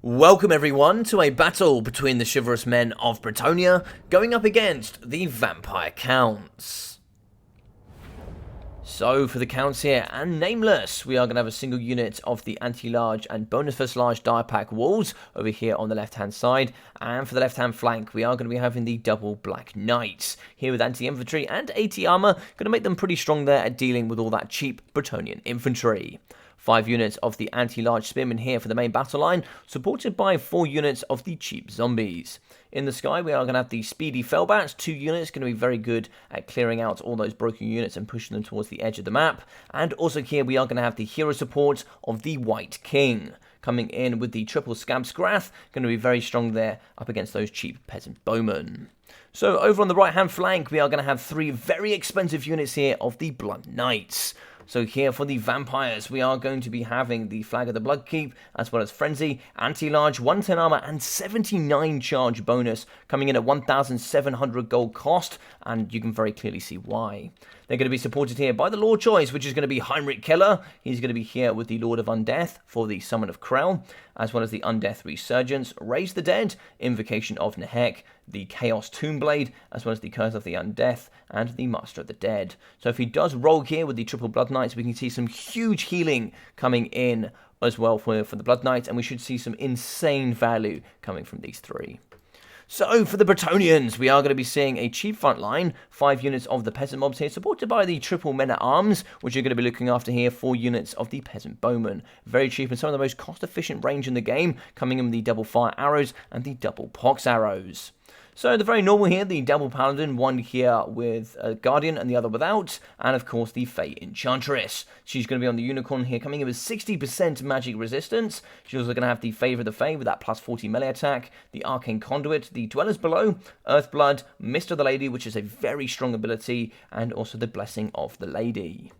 Welcome everyone to a battle between the chivalrous men of Bretonnia going up against the vampire counts. So for the counts here and Nameless, we are going to have a single unit of the anti-large and bonus first large dire pack walls over here on the left hand side, and for the left hand flank we are going to be having the double black knights here with anti-infantry and AT armor, going to make them pretty strong there at dealing with all that cheap Bretonnian infantry. 5 units of the anti-large spearmen here for the main battle line, supported by 4 units of the cheap zombies. In the sky, we are going to have the speedy fellbats, 2 units, going to be very good at clearing out all those broken units and pushing them towards the edge of the map. And also here, we are going to have the hero support of the White King, coming in with the triple scab scrath, going to be very strong there up against those cheap peasant bowmen. So over on the right hand flank, we are going to have 3 very expensive units here of the Blood Knights. So here for the vampires, we are going to be having the Flag of the Bloodkeep, as well as Frenzy, Anti-Large, 110 armor, and 79 charge bonus, coming in at 1,700 gold cost, and you can very clearly see why. They're going to be supported here by the Lord Choice, which is going to be Heinrich Keller. He's going to be here with the Lord of Undeath for the Summon of Krell, as well as the Undeath Resurgence, Raise the Dead, Invocation of Nehek, the Chaos Tombblade, as well as the Curse of the Undeath, and the Master of the Dead. So if he does roll here with the Triple Blood Knights, we can see some huge healing coming in as well for the Blood Knights, and we should see some insane value coming from these 3. So for the Bretonnians, we are going to be seeing a cheap front line, 5 units of the peasant mobs here, supported by the triple men at arms, which you're going to be looking after here, 4 units of the peasant bowmen. Very cheap and some of the most cost efficient range in the game, coming in with the double fire arrows and the double pox arrows. So the very normal here, the double paladin, one here with a guardian and the other without, and of course the Fey Enchantress. She's going to be on the unicorn here, coming in with 60% magic resistance. She's also going to have the Favor of the Fey with that plus 40 melee attack, the Arcane Conduit, the Dwellers Below, Earthblood, Mist of the Lady, which is a very strong ability, and also the Blessing of the Lady.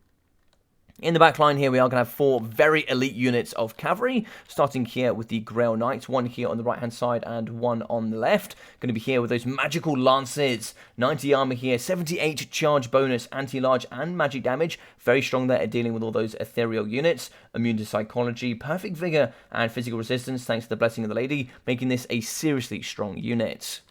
In the back line here, we are going to have 4 very elite units of cavalry, starting here with the Grail Knights, 1 here on the right-hand side and 1 on the left. Going to be here with those magical lances, 90 armor here, 78 charge bonus, anti-large and magic damage. Very strong there at dealing with all those ethereal units. Immune to psychology, perfect vigor, and physical resistance thanks to the Blessing of the Lady, making this a seriously strong unit.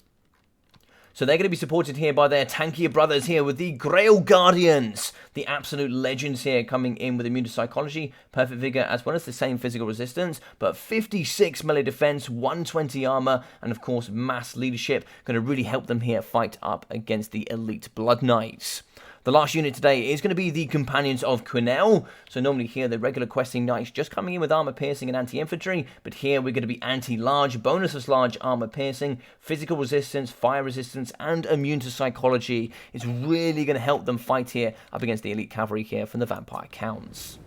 So they're going to be supported here by their tankier brothers here with the Grail Guardians. The absolute legends here coming in with immune to psychology, perfect vigor, as well as the same physical resistance, but 56 melee defense, 120 armor, and of course mass leadership, going to really help them here fight up against the elite Blood Knights. The last unit today is going to be the Companions of Quenelle. So normally here, the regular questing knights just coming in with armor piercing and anti-infantry, but here we're going to be anti-large, bonus large armor piercing, physical resistance, fire resistance, and immune to psychology. It's really going to help them fight here up against the elite cavalry here from the vampire counts.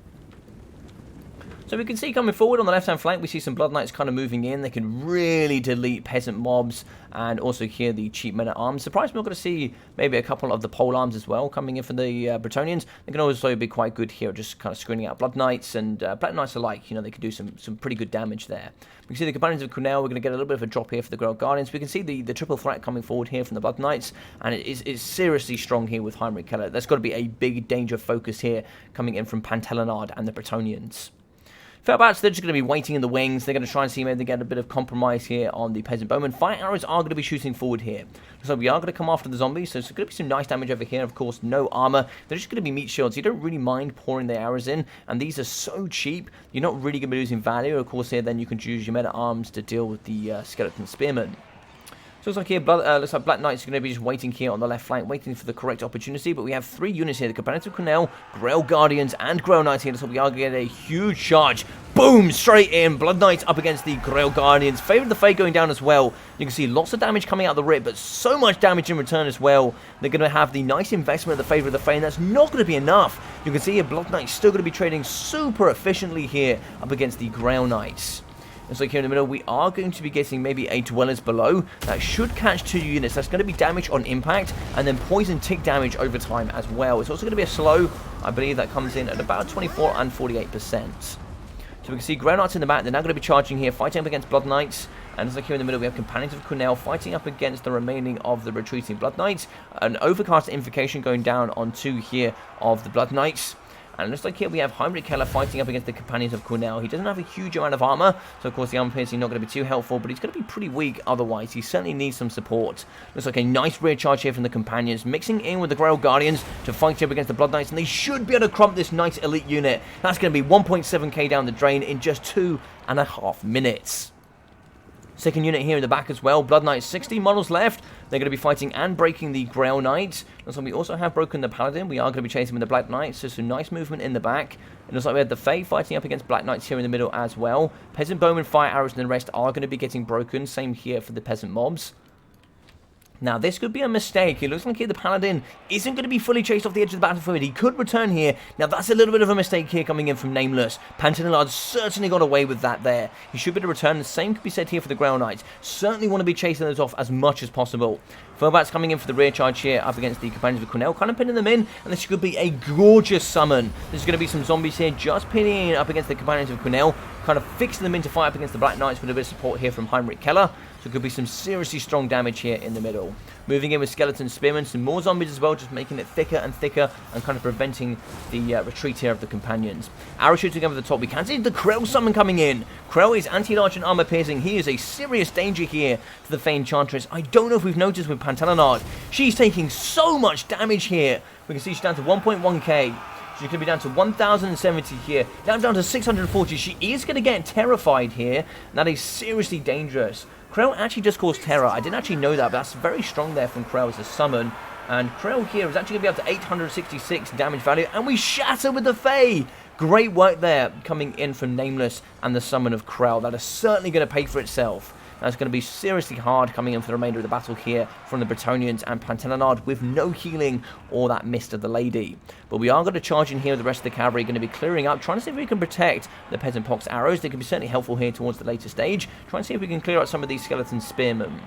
So we can see coming forward on the left-hand flank, we see some Blood Knights kind of moving in. They can really delete peasant mobs, and also here the cheap men-at-arms. Surprised we're not going to see maybe a couple of the pole arms as well coming in for the Bretonnians. They can also be quite good here, just kind of screening out Blood Knights and Black Knights alike. You know, they can do some pretty good damage there. We can see the Companions of Quenelle. We're going to get a little bit of a drop here for the Grail Guardians. We can see the triple threat coming forward here from the Blood Knights, and it's seriously strong here with Heinrich Keller. That's got to be a big danger focus here coming in from Fantalemonade and the Bretonnians. Fellbats, they're just going to be waiting in the wings. They're going to try and see maybe they get a bit of compromise here on the peasant bowmen. Fire arrows are going to be shooting forward here. So we are going to come after the zombies. So it's going to be some nice damage over here. Of course, no armor. They're just going to be meat shields. You don't really mind pouring the arrows in. And these are so cheap. You're not really going to be losing value. Of course, here then you can choose your men-at-arms to deal with the skeleton spearmen. So looks like here, looks like Black Knights are going to be just waiting here on the left flank, waiting for the correct opportunity. But we have 3 units here: the Companions of Quenelle, Grail Guardians, and Grail Knights here. So we are going to get a huge charge. Boom! Straight in. Blood Knights up against the Grail Guardians. Favor of the Fey going down as well. You can see lots of damage coming out of the rip, but so much damage in return as well. They're going to have the nice investment of the Favor of the Fey, and that's not going to be enough. You can see here, Blood Knights still going to be trading super efficiently here up against the Grail Knights. And so here in the middle, we are going to be getting maybe a Dwellers Below. That should catch 2 units. That's going to be damage on impact, and then poison tick damage over time as well. It's also going to be a slow. I believe that comes in at about 24 and 48%. So we can see Grey Knights in the back. They're now going to be charging here, fighting up against Blood Knights. And as like here in the middle, we have Companions of Quenelle fighting up against the remaining of the retreating Blood Knights. An Overcast Invocation going down on 2 here of the Blood Knights. And it looks like here we have Heinrich Keller fighting up against the companions of Cornell. He doesn't have a huge amount of armor, so of course the armor piercing not going to be too helpful, but he's going to be pretty weak otherwise. He certainly needs some support. Looks like a nice rear charge here from the companions, mixing in with the Grail Guardians to fight up against the Blood Knights, and they should be able to crump this nice elite unit. That's going to be 1.7k down the drain in just 2.5 minutes. Second unit here in the back as well. Blood Knights, 60 models left. They're going to be fighting and breaking the Grail Knights. Looks like we also have broken the Paladin. We are going to be chasing with the Black Knights, so some nice movement in the back. It looks like we had the Fae fighting up against Black Knights here in the middle as well. Peasant Bowmen, Fire Arrows, and the rest are going to be getting broken. Same here for the Peasant Mobs. Now, this could be a mistake. It looks like here the Paladin isn't going to be fully chased off the edge of the battlefield. He could return here. Now, that's a little bit of a mistake here coming in from Nameless. Fantalemonade certainly got away with that there. He should be able to return. The same could be said here for the Grail Knights. Certainly want to be chasing those off as much as possible. Furbat's coming in for the rear charge here up against the companions of Cornell, kind of pinning them in, and this could be a gorgeous summon. There's going to be some zombies here just pinning in up against the companions of Cornell, kind of fixing them into fight up against the Black Knights with a bit of support here from Heinrich Keller. So it could be some seriously strong damage here in the middle. Moving in with Skeleton Spearmen, some more zombies as well, just making it thicker and thicker and kind of preventing the retreat here of the companions. Arrow shooting over the top. We can see the Krell summon coming in. Krell is anti-large and armor piercing. He is a serious danger here to the Fey Enchantress. I don't know if we've noticed with Fantalemonade. She's taking so much damage here. We can see she's down to 1.1k. She's going to be down to 1,070 here. Down to 640. She is going to get terrified here. And that is seriously dangerous. Krell actually just caused terror. I didn't actually know that, but that's very strong there from Krell as a summon. And Krell here is actually going to be up to 866 damage value. And we shatter with the Fae. Great work there coming in from Nameless and the summon of Krell. That is certainly going to pay for itself. That's going to be seriously hard coming in for the remainder of the battle here from the Bretonnians and Fantalemonade with no healing or that Mist of the Lady. But we are going to charge in here with the rest of the cavalry, going to be clearing up, trying to see if we can protect the Peasant Pox arrows. They can be certainly helpful here towards the later stage. Trying to see if we can clear out some of these Skeleton Spearmen.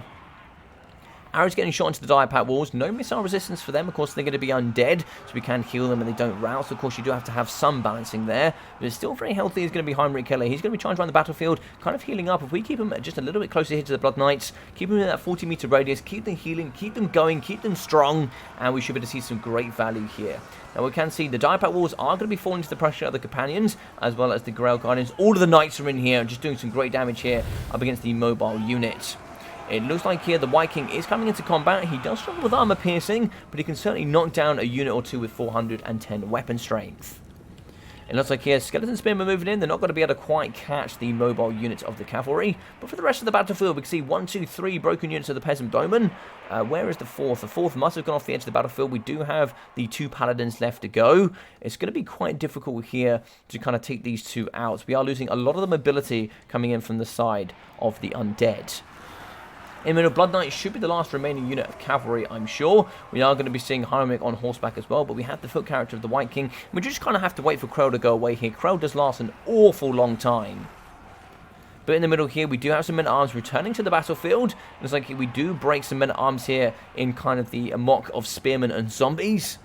Arrows getting shot into the dire pack walls. No missile resistance for them. Of course, they're going to be undead, so we can heal them and they don't rout. So, of course, you do have to have some balancing there. But it's still very healthy. It's going to be Heinrich Keller. He's going to be charged around the battlefield, kind of healing up. If we keep him just a little bit closer here to the Blood Knights, keep him in that 40-meter radius, keep them healing, keep them going, keep them strong, and we should be able to see some great value here. Now, we can see the dire pack walls are going to be falling to the pressure of the companions, as well as the Grail Guardians. All of the Knights are in here, just doing some great damage here up against the mobile unit. It looks like here the White King is coming into combat. He does struggle with armor piercing, but he can certainly knock down a unit or two with 410 weapon strength. It looks like here Skeleton Spearmen moving in. They're not going to be able to quite catch the mobile units of the cavalry. But for the rest of the battlefield, we can see 1, 2, 3 broken units of the Peasant Bowmen. Where is the fourth? The fourth must have gone off the edge of the battlefield. We do have the 2 Paladins left to go. It's going to be quite difficult here to kind of take these 2 out. We are losing a lot of the mobility coming in from the side of the undead. In the middle, Blood Knight should be the last remaining unit of cavalry, I'm sure. We are going to be seeing Heinrich on horseback as well, but we have the foot character of the White King. We just kind of have to wait for Krell to go away here. Krell does last an awful long time. But in the middle here, we do have some men-at-arms returning to the battlefield. Looks like we do break some men-at-arms here in kind of the mock of spearmen and zombies.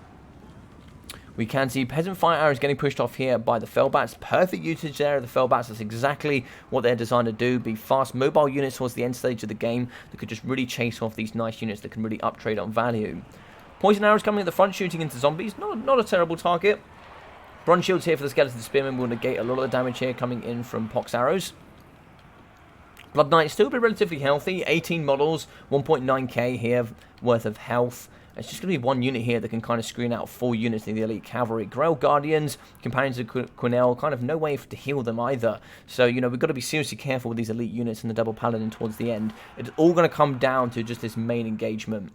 We can see Peasant Fire Arrows getting pushed off here by the Fellbats. Perfect usage there of the Fellbats. That's exactly what they're designed to do. Be fast mobile units towards the end stage of the game that could just really chase off these nice units that can really uptrade on value. Poison Arrows coming at the front, shooting into zombies. Not a terrible target. Bronze Shields here for the Skeleton Spearmen will negate a lot of the damage here coming in from Pox Arrows. Blood Knight still be relatively healthy. 18 models, 1.9k here worth of health. It's just going to be 1 unit here that can kind of screen out 4 units in the elite cavalry. Grail Guardians, Companions of Cornell, kind of no way to heal them either. So, you know, we've got to be seriously careful with these elite units and the double paladin towards the end. It's all going to come down to just this main engagement.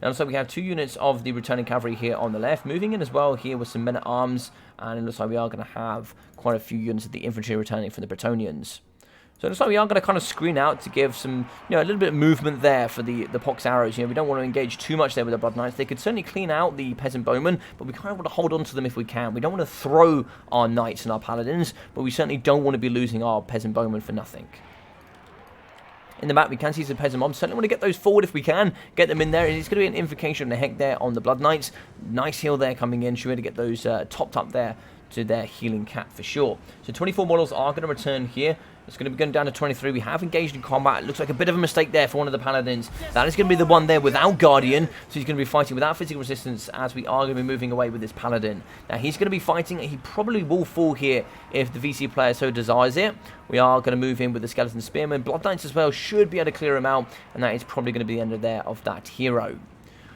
Now, so we have 2 units of the returning cavalry here on the left. Moving in as well here with some men-at-arms. And it looks like we are going to have quite a few units of the infantry returning from the Bretonnians. So it looks like we are going to kind of screen out to give some, you know, a little bit of movement there for the Pox Arrows. You know, we don't want to engage too much there with the Blood Knights. They could certainly clean out the Peasant Bowmen, but we kind of want to hold on to them if we can. We don't want to throw our Knights and our Paladins, but we certainly don't want to be losing our Peasant Bowmen for nothing. In the back, we can see some Peasant Mobs. Certainly want to get those forward if we can. Get them in there. It's going to be an invocation of the heck there on the Blood Knights. Nice heal there coming in. Should be able to get those topped up there to their healing cap for sure. So 24 models are going to return here. It's going to be going down to 23. We have engaged in combat. It looks like a bit of a mistake there for one of the paladins. That is going to be the one there without Guardian. So he's going to be fighting without physical resistance as we are going to be moving away with this paladin. Now he's going to be fighting. He probably will fall here if the VC player so desires it. We are going to move in with the Skeleton Spearman. Blood Knights as well should be able to clear him out. And that is probably going to be the end of that hero.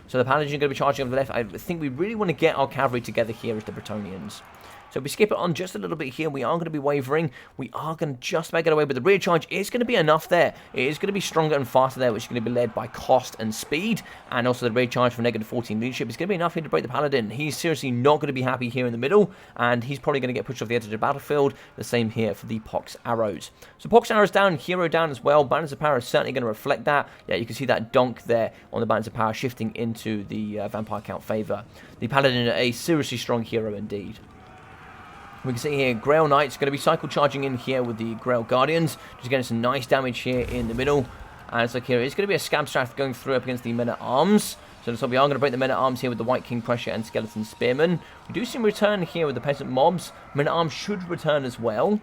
So the paladin is going to be charging over the left. I think we really want to get our cavalry together here as the Bretonnians. So we skip it on just a little bit here. We are going to be wavering. We are going to just make it away, but the rear charge is going to be enough there. It is going to be stronger and faster there, which is going to be led by cost and speed. And also the rear charge for negative 14 leadership is going to be enough here to break the paladin. He's seriously not going to be happy here in the middle, and he's probably going to get pushed off the edge of the battlefield. The same here for the Pox Arrows. So Pox Arrows down, Hero down as well. Balance of Power is certainly going to reflect that. Yeah, you can see that donk there on the Balance of Power shifting into the Vampire Count favor. The paladin, a seriously strong hero indeed. We can see here, Grail Knight's going to be cycle charging in here with the Grail Guardians. Just getting some nice damage here in the middle. And it's like here, it's going to be a Scab Strath going through up against the Men-at-Arms. So we are going to break the Men-at-Arms here with the White King Pressure and Skeleton Spearman. We do see him return here with the Peasant Mobs. Men-at-Arms should return as well.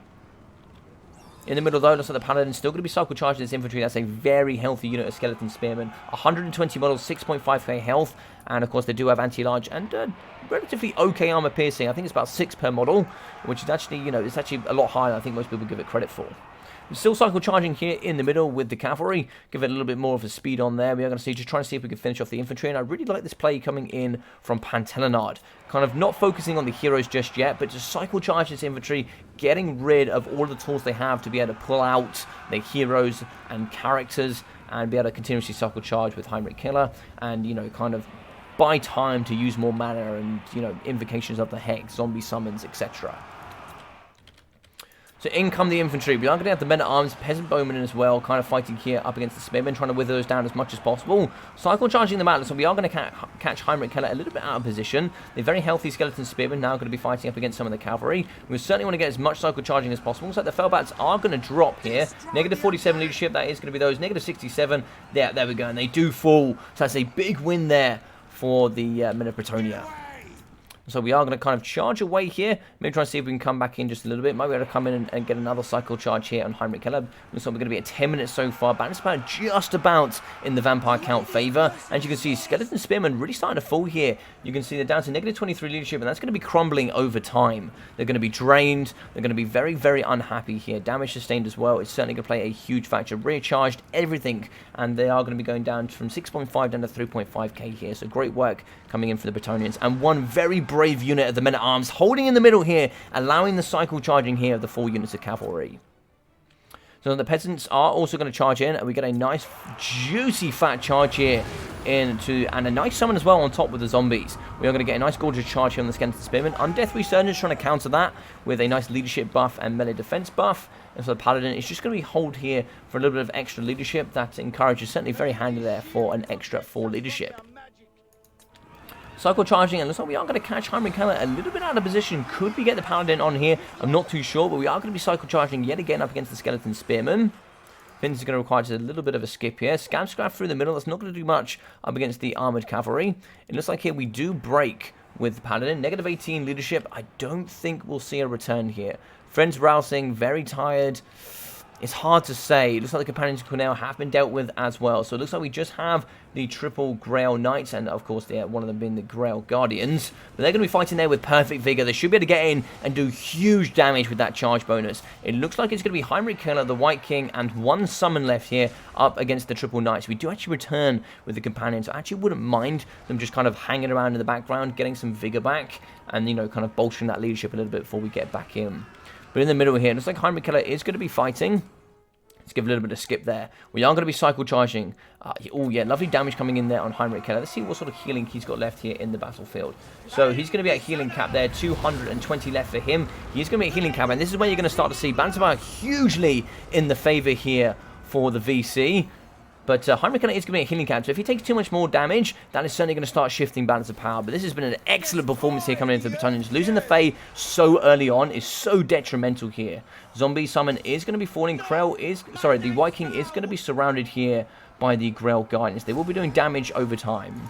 In the middle, though, looks like the Paladin's still going to be cycle charging this infantry. That's a very healthy unit of Skeleton Spearmen. 120 models, 6.5k health. And, of course, they do have anti-large and relatively okay armor piercing. I think it's about 6 per model, which is actually, it's actually a lot higher than I think most people give it credit for. We're still cycle charging here in the middle with the cavalry. Give it a little bit more of a speed on there. We are going to see, just trying to see if we can finish off the infantry. And I really like this play coming in from Fantalemonade. Kind of not focusing on the heroes just yet, but just cycle charge this infantry, getting rid of all the tools they have to be able to pull out their heroes and characters and be able to continuously cycle charge with Heinrich Killer and, kind of buy time to use more mana and, invocations of the Hex, zombie summons, etc. So in come the infantry. We are going to have the Men-at-Arms, Peasant Bowmen as well, kind of fighting here up against the Spearmen, trying to wither us down as much as possible. Cycle charging them out, so we are going to catch Heinrich Keller a little bit out of position. The very healthy Skeleton Spearmen now going to be fighting up against some of the cavalry. We certainly want to get as much cycle charging as possible. So the Fellbats are going to drop here. Negative 47 leadership, that is going to be those. Negative 67, there we go, and they do fall. So that's a big win there for the Men of Bretonnia. So we are going to kind of charge away here. Maybe try and see if we can come back in just a little bit. Might be able to come in and get another cycle charge here on Heinrich Keller. Looks like we're going to be at 10 minutes so far. Balance power just about in the Vampire Count favor. As you can see, Skeleton Spearmen really starting to fall here. You can see they're down to negative 23 leadership, and that's going to be crumbling over time. They're going to be drained. They're going to be very, very unhappy here. Damage sustained as well. It's certainly going to play a huge factor. Rear charged, everything. And they are going to be going down from 6.5 down to 3.5k here. So great work coming in for the Bretonnians. And one very brave unit of the Men-at-Arms holding in the middle here, allowing the cycle charging here of the 4 units of cavalry. So the peasants are also going to charge in, and we get a nice juicy fat charge here into, and a nice summon as well on top with the zombies. We are going to get a nice gorgeous charge here on the Skeleton Spearman. Undeath Resurgence trying to counter that with a nice leadership buff and melee defense buff. And so the Paladin is just going to be hold here for a little bit of extra leadership. That encourages, certainly very handy there for an extra 4 leadership. Cycle charging, and looks like we are going to catch Heinrich Keller a little bit out of position. Could we get the Paladin on here? I'm not too sure, but we are going to be cycle charging yet again up against the Skeleton Spearman. Vince is going to require just a little bit of a skip here. Scab Scrap through the middle. That's not going to do much up against the Armoured Cavalry. It looks like here we do break with the Paladin. Negative 18 leadership. I don't think we'll see a return here. Friends rousing, very tired. It's hard to say. It looks like the Companions of Cornell have been dealt with as well. So it looks like we just have the triple Grail Knights, and of course one of them being the Grail Guardians. But they're going to be fighting there with perfect vigor. They should be able to get in and do huge damage with that charge bonus. It looks like it's going to be Heinrich Keller, the White King, and 1 summon left here up against the triple Knights. We do actually return with the Companions. I actually wouldn't mind them just kind of hanging around in the background, getting some vigor back, and, kind of bolstering that leadership a little bit before we get back in. But in the middle here, it looks like Heinrich Keller is going to be fighting. Let's give a little bit of skip there. We are going to be cycle charging. Oh, yeah, lovely damage coming in there on Heinrich Keller. Let's see what sort of healing he's got left here in the battlefield. So he's going to be at healing cap there. 220 left for him. He's going to be at healing cap, and this is where you're going to start to see Balance of Power hugely in the favor here for the VC. But Heinrich Keller is going to be a healing cap, so if he takes too much more damage, that is certainly going to start shifting Balance of Power. But this has been an excellent performance here coming into the Bretonnians. Losing the Fae so early on is so detrimental here. Zombie Summon is going to be falling. The White King is going to be surrounded here by the Grail Guardians. They will be doing damage over time.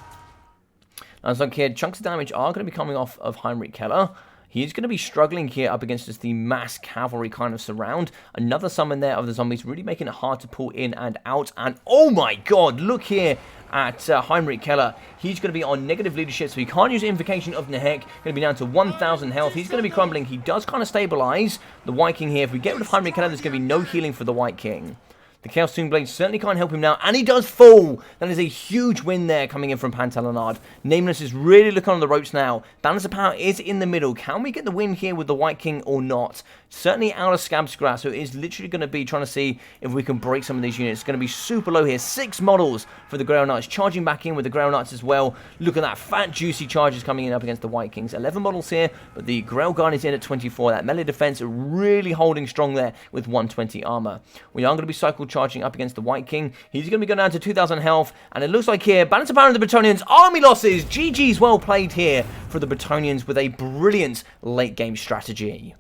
As like here, chunks of damage are going to be coming off of Heinrich Keller. He's going to be struggling here up against just the mass cavalry kind of surround. Another summon there of the zombies, really making it hard to pull in and out. And oh my god, look here at Heinrich Keller. He's going to be on negative leadership, so he can't use Invocation of Nehek. Going to be down to 1,000 health. He's going to be crumbling. He does kind of stabilize the White King here. If we get rid of Heinrich Keller, there's going to be no healing for the White King. The Chaos Toon Blade certainly can't help him now, and he does fall! That is a huge win there coming in from Fantalemonade. Nameless is really looking on the ropes now. Balance of Power is in the middle. Can we get the win here with the White King or not? Certainly out of Scab's grasp, so it is literally going to be trying to see if we can break some of these units. It's going to be super low here. 6 models for the Grail Knights, charging back in with the Grail Knights as well. Look at that, fat, juicy charges coming in up against the White Kings. 11 models here, but the Grail Guard is in at 24. That melee defense really holding strong there with 120 armor. We are going to be cycle charging up against the White King. He's going to be going down to 2,000 health, and it looks like here, balance of power of the Bretonnians, army losses. GG's well played here for the Bretonnians with a brilliant late game strategy.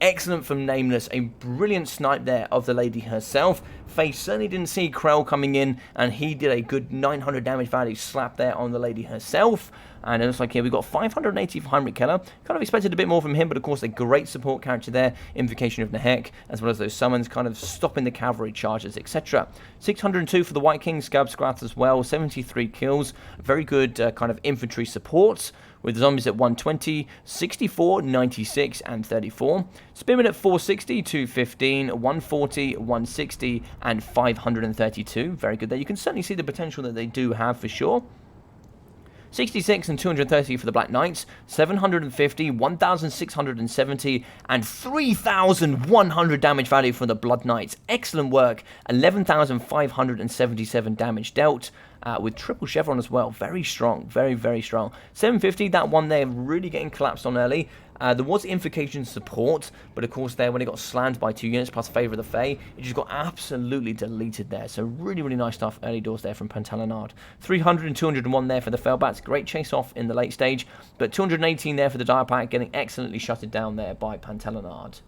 Excellent from Nameless, a brilliant snipe there of the lady herself. Faye certainly didn't see Krell coming in, and he did a good 900 damage value slap there on the lady herself. And it looks like here we've got 580 for Heinrich Keller. Kind of expected a bit more from him, but of course a great support character there. Invocation of Nehek, as well as those summons, kind of stopping the cavalry charges, etc. 602 for the White King, Scab Scrath as well. 73 kills. Very good kind of infantry support, with zombies at 120, 64, 96, and 34. Spearmen at 460, 215, 140, 160, and 532. Very good there. You can certainly see the potential that they do have for sure. 66 and 230 for the Black Knights, 750, 1,670, and 3,100 damage value for the Blood Knights. Excellent work. 11,577 damage dealt. With triple chevron as well. Very strong. Very, very strong. 750, that one there really getting collapsed on early. There was Invocation support, but of course there when it got slammed by 2 units plus Favour of the Fae, it just got absolutely deleted there. So really, really nice stuff early doors there from Fantalemonade. 300 and 201 there for the Failbats. Great chase off in the late stage, but 218 there for the Dire Pack, getting excellently shutted down there by Fantalemonade.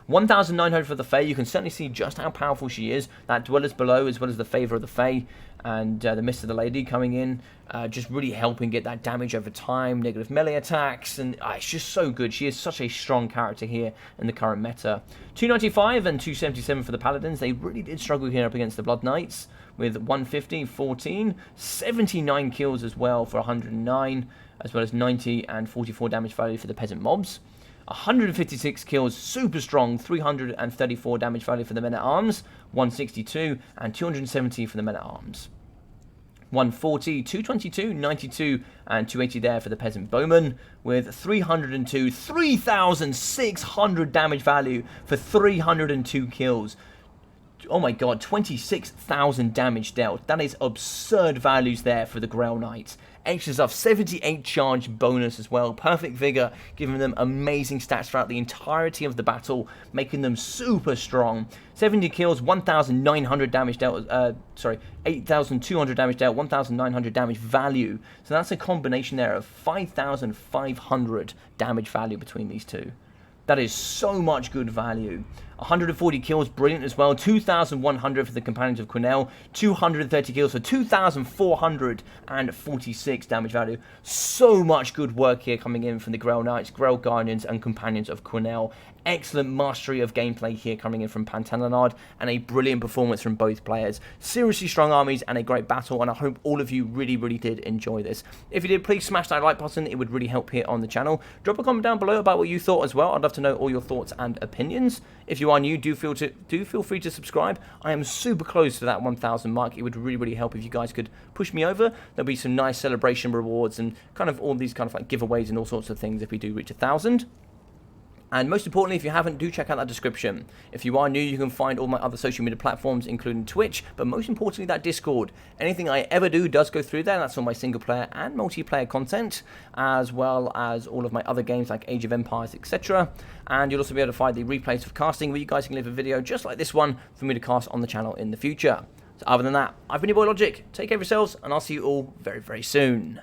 1,900 for the Fae. You can certainly see just how powerful she is. That Dwellers Below, as well as the Favour of the Fae, and the Mist of the Lady coming in, just really helping get that damage over time, negative melee attacks, and it's just so good. She is such a strong character here in the current meta. 295 and 277 for the Paladins. They really did struggle here up against the Blood Knights, with 150, 14, 79 kills as well for 109, as well as 90 and 44 damage value for the Peasant Mobs. 156 kills, super strong, 334 damage value for the Men-at-Arms, 162, and 270 for the Men-at-Arms. 140, 222, 92, and 280 there for the Peasant Bowman, with 302, 3,600 damage value for 302 kills. Oh my god, 26,000 damage dealt. That is absurd values there for the Grail Knights. Extra stuff, 78 charge bonus as well. Perfect vigor, giving them amazing stats throughout the entirety of the battle, making them super strong. 70 kills, 1,900 damage dealt, 8,200 damage dealt, 1,900 damage value. So that's a combination there of 5,500 damage value between these two. That is so much good value. 140 kills, brilliant as well. 2,100 for the Companions of Quinnell. 230 kills for 2,446 damage value. So much good work here coming in from the Grail Knights, Grail Guardians, and Companions of Quinnell. Excellent mastery of gameplay here coming in from Fantalemonade, and a brilliant performance from both players. Seriously strong armies and a great battle, and I hope all of you really, really did enjoy this. If you did, please smash that like button. It would really help here on the channel. Drop a comment down below about what you thought as well. I'd love to know all your thoughts and opinions. If you are new, do feel free to subscribe. I am super close to that 1,000 mark. It would really, really help if you guys could push me over. There'll be some nice celebration rewards and kind of all these kind of like giveaways and all sorts of things if we do reach 1,000. And most importantly, if you haven't, do check out that description. If you are new, you can find all my other social media platforms, including Twitch, but most importantly, that Discord. Anything I ever do does go through there. That's all my single player and multiplayer content, as well as all of my other games like Age of Empires, etc. And you'll also be able to find the replays of casting, where you guys can leave a video just like this one for me to cast on the channel in the future. So other than that, I've been your boy Logic. Take care of yourselves, and I'll see you all very, very soon.